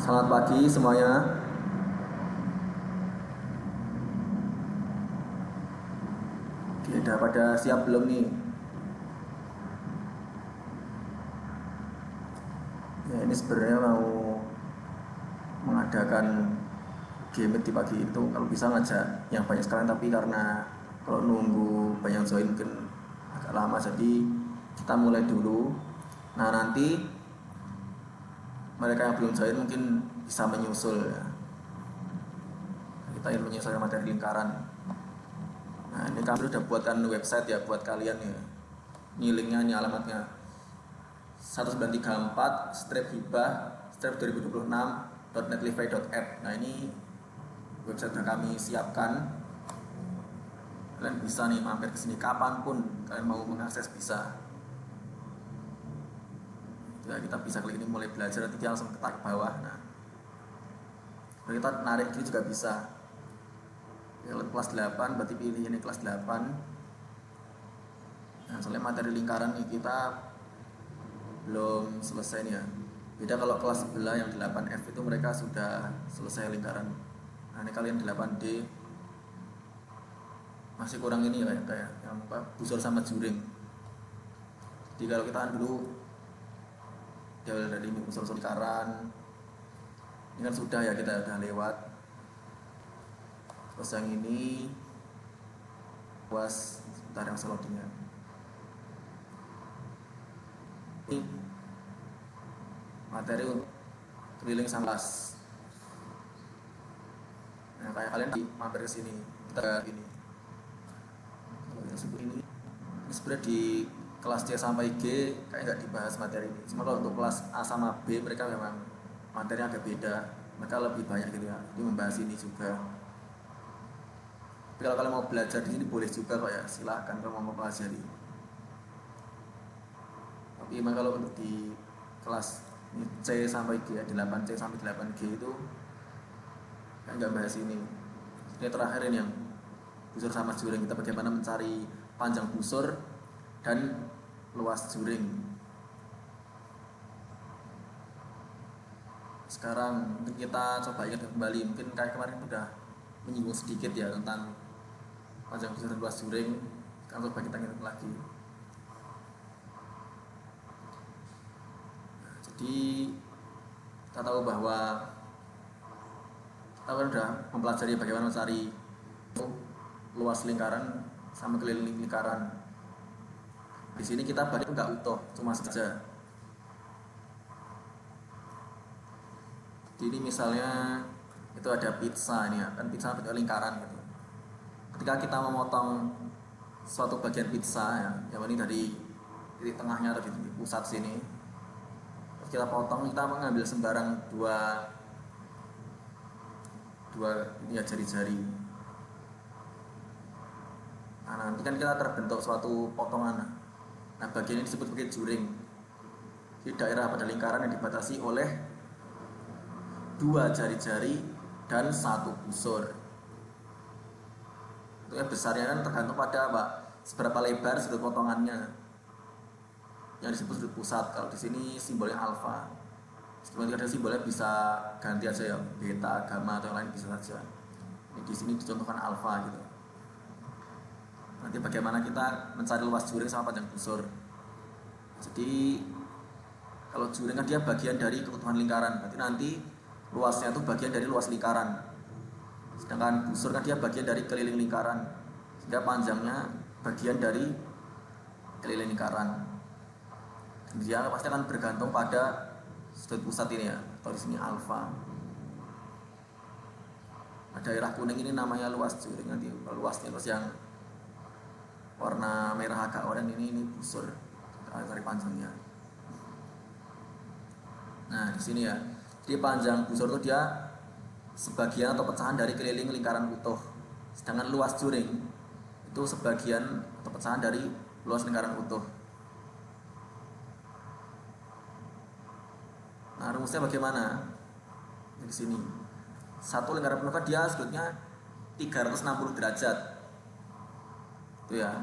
Selamat pagi semuanya. Oke, udah pada siap belum nih? Ya, ini sebenarnya mau mengadakan game di pagi itu kalau bisa ngajak yang banyak sekalian, tapi karena kalau nunggu banyak join mungkin agak lama, jadi kita mulai dulu. Nah, nanti mereka yang belum join mungkin bisa menyusul ya. Kita ingin menyusul materi lingkaran. Nah, ini kami udah buatkan website ya buat kalian ya. Ini linknya, ini alamatnya 1934 strip hibah strip 2026.netlify.app. Nah, ini website yang kami siapkan. Kalian bisa nih mampir ke sini kapanpun kalian mau mengakses, bisa. Ya, kita bisa klik ini mulai belajar, nanti kita langsung ketak ke bawah. Nah, kita narik gini juga bisa. Ya, kelas 8 berarti pilih ini kelas 8. Nah, soalnya materi lingkaran nih kita belum selesai nih ya. Beda kalau kelas sebelah yang 8F itu mereka sudah selesai lingkaran. Nah, ini kalian 8D masih kurang ini ya, kayak yang busur sama juring. Jadi kalau kita dulu jauh dari ini busur lingkaran, ini kan sudah ya, kita udah lewat. Terus yang ini luas, sebentar yang slotnya. Ini materi untuk keliling samlas. Nah, kayak kalian mampir ke sini, kita ini. Ini sebenarnya di kelas C sampai G kayak nggak dibahas materi ini. Cuma kalau untuk kelas A sama B mereka memang materinya agak beda. Mereka lebih banyak gitu ya. Ini membahas ini juga. Tapi kalau kalian mau belajar di sini boleh juga kok ya, silahkan kalau mau pelajari. Tapi memang kalau untuk di kelas C sampai G ya, 8C sampai 8G itu kan nggak bahas ini. Ini terakhir ini yang busur sama juring, kita bagaimana mencari panjang busur dan luas juring. Sekarang mungkin kita coba ingat kembali, mungkin kayak kemarin udah menyinggung sedikit ya tentang panjang busur dan luas juring. Sekarang coba kita ingat lagi. Nah, jadi kita tahu bahwa kita kan udah mempelajari bagaimana mencari luas lingkaran sama keliling lingkaran. Di sini kita balik nggak utuh, cuma saja. Jadi ini misalnya itu ada pizza ini ya, kan pizza bentuk lingkaran gitu. Ketika kita memotong suatu bagian pizza ya, yang ini dari titik tengahnya atau di titik pusat sini, terus kita potong, kita mengambil sembarang dua ini ya, jari-jari. Nah, nanti kan kita terbentuk suatu potongan. Nah, bagian ini disebut sebagai juring. Di daerah pada lingkaran yang dibatasi oleh dua jari-jari dan satu busur. Untuk yang besarnya kan tergantung pada apa, seberapa lebar sudut potongannya, yang disebut sudut pusat. Kalau di sini simbolnya alfa. Meskipun ada simbolnya bisa ganti aja ya, beta, gamma atau yang lain bisa saja. Ini di sini dicontohkan alfa gitu. Nanti bagaimana kita mencari luas juring sama panjang busur. Jadi kalau juring kan dia bagian dari keutuhan lingkaran, berarti nanti luasnya itu bagian dari luas lingkaran. Sedangkan busur kan dia bagian dari keliling lingkaran, sehingga panjangnya bagian dari keliling lingkaran. Dia pasti akan bergantung pada sudut pusat ini ya, atau di sini alfa. Nah, daerah kuning ini namanya luas juring, nanti luasnya. Terus yang warna merah agak oranye ini busur, cari panjangnya. Nah, di sini ya. Jadi panjang busur itu dia sebagian atau pecahan dari keliling lingkaran utuh. Sedangkan luas juring itu sebagian atau pecahan dari luas lingkaran utuh. Nah, rumusnya bagaimana? Di sini. Satu lingkaran penuh kan dia sudutnya 360 derajat. Itu ya.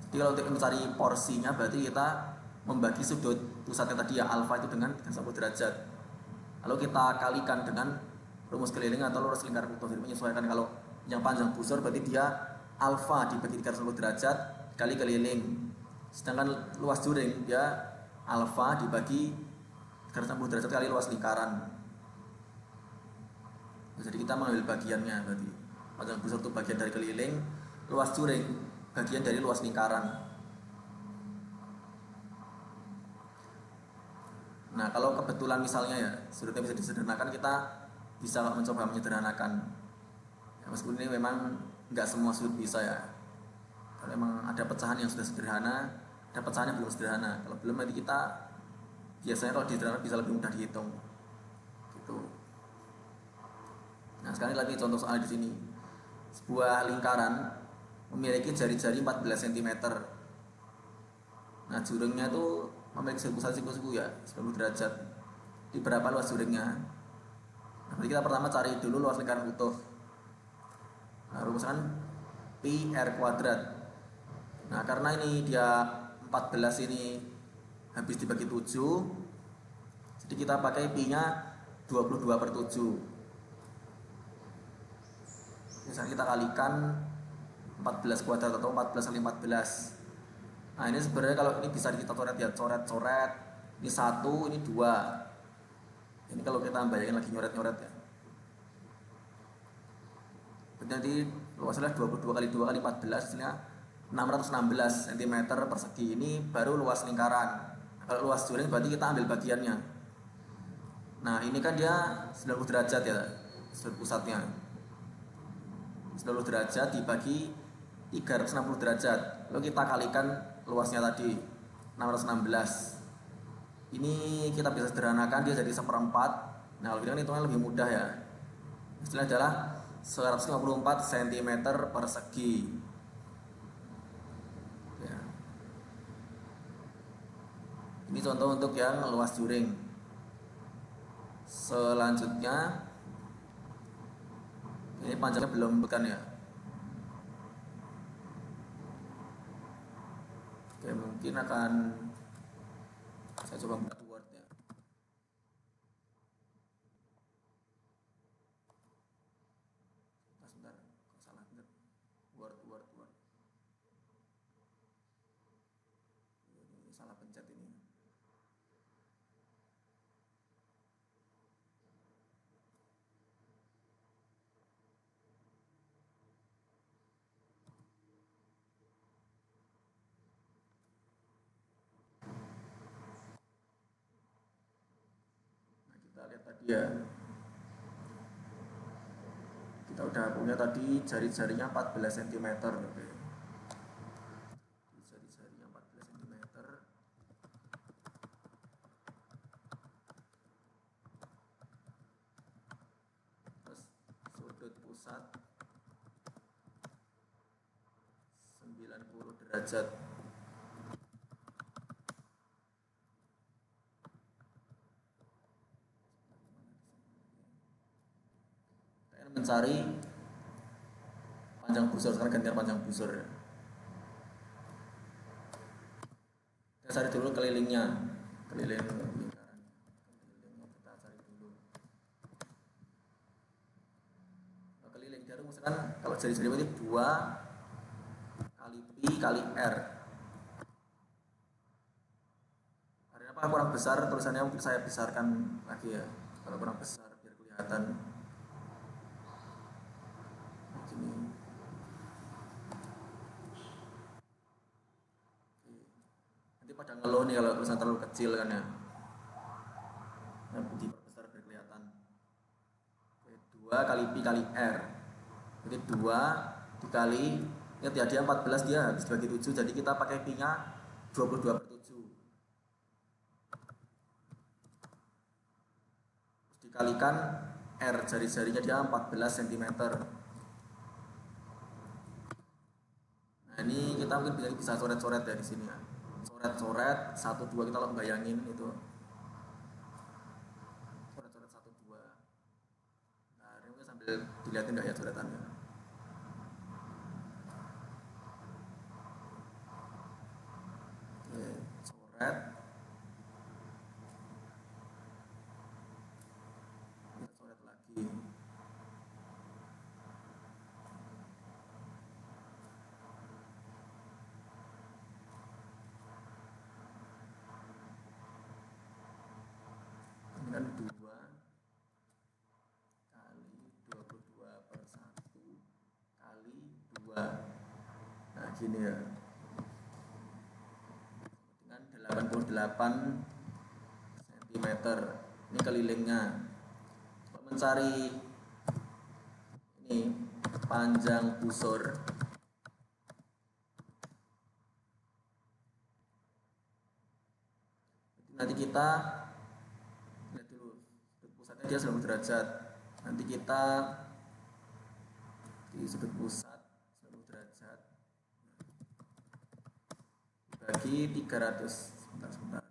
Jadi kalau untuk mencari porsinya berarti kita membagi sudut pusatnya tadi ya alfa itu dengan 90 derajat. Lalu kita kalikan dengan rumus keliling atau lurus lingkaran utuh. Jadi menyesuaikan kalau yang panjang busur berarti dia alfa dibagi 360 derajat kali keliling. Sedangkan luas juring dia alfa dibagi 360 derajat kali luas lingkaran. Jadi kita mengambil bagiannya berarti panjang busur itu bagian dari keliling, luas juring bagian dari luas lingkaran. Nah kalau kebetulan misalnya ya sudutnya bisa disederhanakan, kita bisa mencoba menyederhanakan ya, meskipun ini memang nggak semua sudut bisa ya. Kalau memang ada pecahan yang sudah sederhana, ada pecahan yang belum sederhana. Kalau belum nanti kita biasanya kalau disederhanakan bisa lebih mudah dihitung gitu. Nah sekarang lagi contoh soal di sini. Sebuah lingkaran memiliki jari-jari 14 cm. Nah juringnya itu memiliki pusat siku-siku ya 90 derajat. Di berapa luas juringnya? Nah, berarti kita pertama cari dulu luas lingkaran utuh. Nah rumuskan pi r kuadrat. Nah karena ini dia 14 ini habis dibagi 7, jadi kita pakai pi nya 22/7. Misalnya kita kalikan 14 kuadrat atau 14 kali 14. Nah ini sebenarnya kalau ini bisa kita coret ya, coret-coret. Ini 1, ini 2. Ini kalau kita bayangin lagi nyoret-nyoret ya. Jadi luasnya 22 kali 2 kali 14 hasilnya 616 cm persegi. Ini baru luas lingkaran. Kalau luas juring berarti kita ambil bagiannya. Nah ini kan dia 90 derajat ya, sudut pusatnya 90 derajat dibagi 360 derajat. Lalu kita kalikan luasnya tadi 616. Ini kita bisa sederhanakan dia jadi 1/4. Nah kalau kita hitungnya lebih mudah ya. Hasilnya adalah 154 cm persegi ya. Ini contoh untuk yang luas juring. Selanjutnya ini panjangnya belum bukan ya. Oke, mungkin akan saya coba buat Word ya. Sebentar, kok salah bener. Word. Ini salah pencet ini. Nah, kita lihat tadi ya. Kita udah punya tadi jari-jarinya 14 cm. Oke. Jari-jarinya 14 cm. Terus sudut pusat 90 derajat. Kita mencari panjang busur, sekarang gantian panjang busur ya. Kita cari dulu kelilingnya, keliling lingkaran. Kelilingnya kita cari dulu. Nah, keliling dia rumuskan kalau jari-jari berarti 2 kali pi kali r. Karena apa kurang besar tulisannya mungkin saya besarkan lagi ya. Kalau kurang besar biar kelihatan. Gini. Nanti pada ngeluh nih kalau tulisan terlalu kecil kan ya. Nah, diperbesar biar kelihatan. 2 kali pi kali r. Jadi 2 dikali ya dia 14 dia habis bagi 7, jadi kita pakai pi nya 22/7. Dikalikan r, jari-jarinya dia 14 cm. Nah ini kita mungkin bisa coret-coret dari sini ya. Coret-coret 1 2 kita lo bayangin itu. Coret-coret 1 2. Nah ini mungkin sambil dilihatin enggak ya coretannya. Oke, coret begini ya, dengan 88 cm ini kelilingnya. Kalau mencari ini panjang busur, nanti kita lihat dulu sudut pusatnya dia 90 derajat. Nanti kita di sudut pusat 90 derajat bagi 300. Sebentar.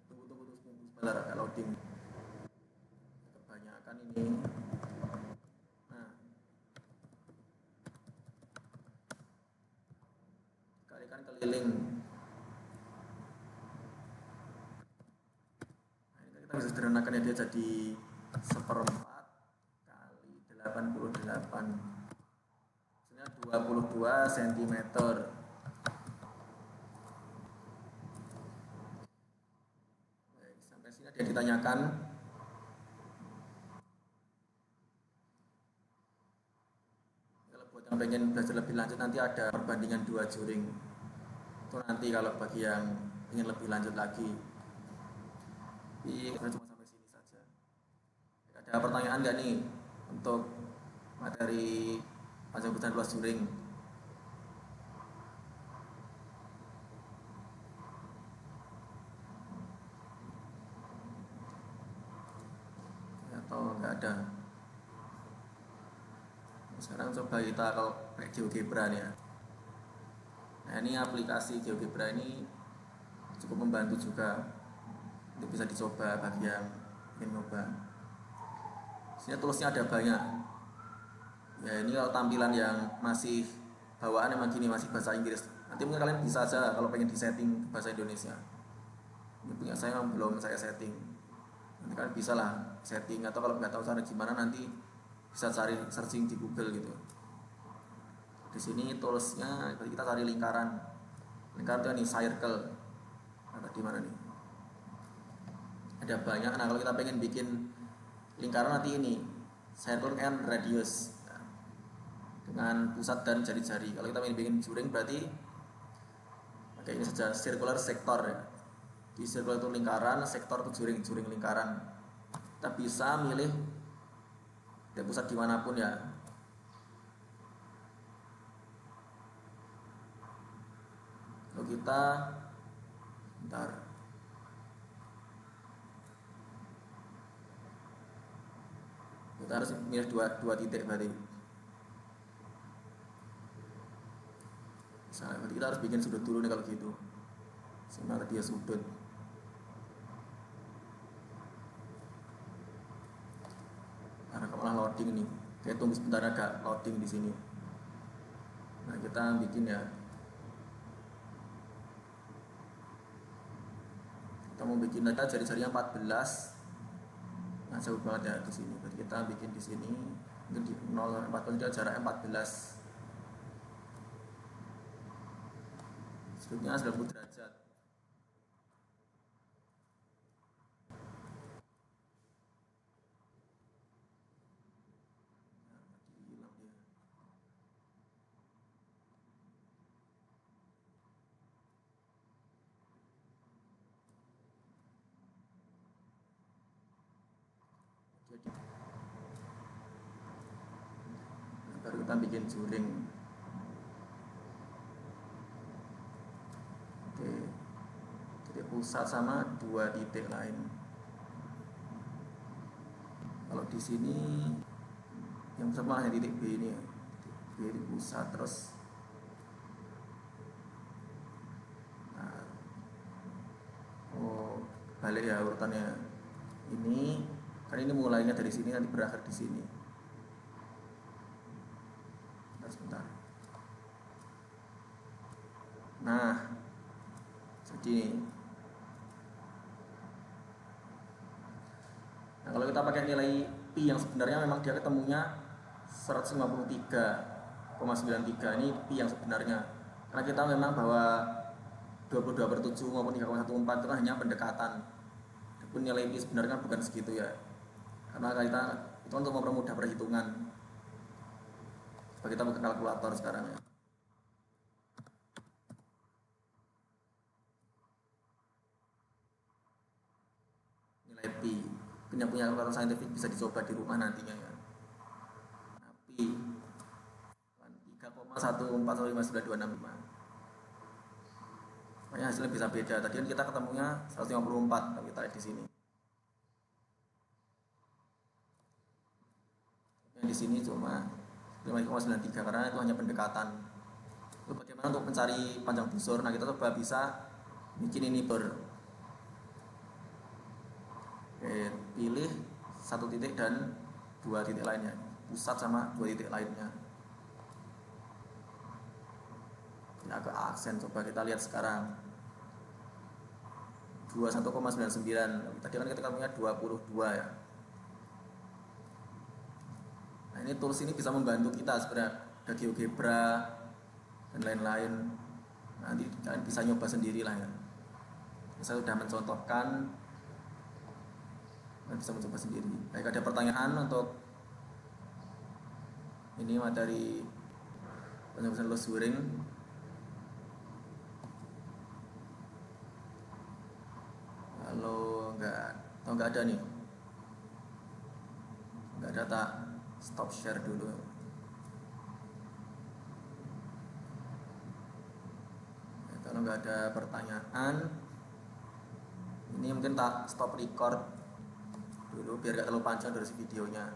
Tunggu sebentar agak loading. Kebanyakan ini. Nah, kalikan keliling. Nah, ini kita bisa sederhanakan ya, dia jadi 1/4 kali 88. Maksudnya 22 cm. Baik, sampai sini dia ditanyakan. Kalau buat yang pengen belajar lebih lanjut nanti ada perbandingan 2 juring. Itu nanti kalau bagi yang ingin lebih lanjut lagi. Jadi cuma sampai sini saja. Ada pertanyaan nggak nih untuk materi panjang besar luas juring? Atau nggak ada? Sekarang coba kita kalau pakai GeoGebra nih ya. Nah, ini aplikasi GeoGebra ini cukup membantu juga. Itu bisa dicoba bagi yang ingin coba. Sini tulisnya ada banyak. Ya, ini kalau tampilan yang masih bawaan emang gini, masih bahasa Inggris. Nanti mungkin kalian bisa aja kalau pengen disetting bahasa Indonesia. Ini punya saya belum saya setting. Nanti kalian bisa lah setting, atau kalau nggak tahu cara gimana nanti bisa cari searching di Google gitu. Di sini toolsnya kita cari lingkaran. Lingkaran itu nih circle. Nah, di mana nih? Ada banyak. Nah, kalau kita pengen bikin lingkaran nanti ini circle and radius, nah, dengan pusat dan jari-jari. Kalau kita pengen bikin juring berarti pakai ini saja, circular sector ya. Di circle itu lingkaran, sektor itu juring lingkaran. Kita bisa milih dari pusat dimanapun ya. Kalau kita bentar, kita harus milih dua titik berarti. Misalnya berarti kita harus bikin sudut dulu nih kalau gitu. Sehingga dia sudut. Karena malah loading nih. Kayak tunggu sebentar agak loading di sini. Nah, kita bikin ya. Kita mau bikin aja jari-jarinya 14. Nah, jauh banget ya di sini. Berarti kita bikin di sini. Mungkin di 0 sampai 14 jaraknya 14. Sudutnya 90 derajat. Jadi, baru kita bikin juring. Oke, titik pusat sama 2 titik lain. Kalau di sini yang pusat malah titik B ini ya. Titik B di pusat terus. Nah, oh balik ya urutannya. Ini kan ini mulainya dari sini nanti berakhir di sini. Sebentar. Nah, jadi nah, kalau kita pakai nilai pi yang sebenarnya memang dia ketemunya 153,93. Ini pi yang sebenarnya. Karena kita memang bahwa 22/7 maupun 3,14 itu kan hanya pendekatan. Adapun nilai pi sebenarnya kan bukan segitu ya. Karena kita itu untuk mempermudah perhitungan. Coba kita buka kalkulator sekarang ya. Nilai pi. Punya kalkulator saintifik bisa dicoba di rumah nantinya ya. Nah, pi 3,1415925. Makanya hasilnya bisa beda. Tadi kan kita ketemunya 154 kalau kita lihat di sini. Yang di sini cuma 5,93 karena itu hanya pendekatan. Lalu bagaimana untuk mencari panjang busur? Nah, kita coba bisa bikin ini pilih satu titik dan dua titik lainnya, pusat sama dua titik lainnya. Ini agak aksen, coba kita lihat sekarang 21,99. Tadi kan kita punya 22 ya. Nah, ini tools ini bisa membantu kita sebenarnya, ada GeoGebra dan lain-lain. Nanti kalian bisa nyoba sendiri lah ya. Saya sudah mencontohkan, kalian bisa mencoba sendiri. Baik, ada pertanyaan untuk ini materi penyelesaian loss scoring. Kalau nggak ada nih, nggak ada, tak stop share dulu. Ya, kalau nggak ada pertanyaan, ini mungkin tak stop record dulu biar nggak terlalu panjang durasi videonya.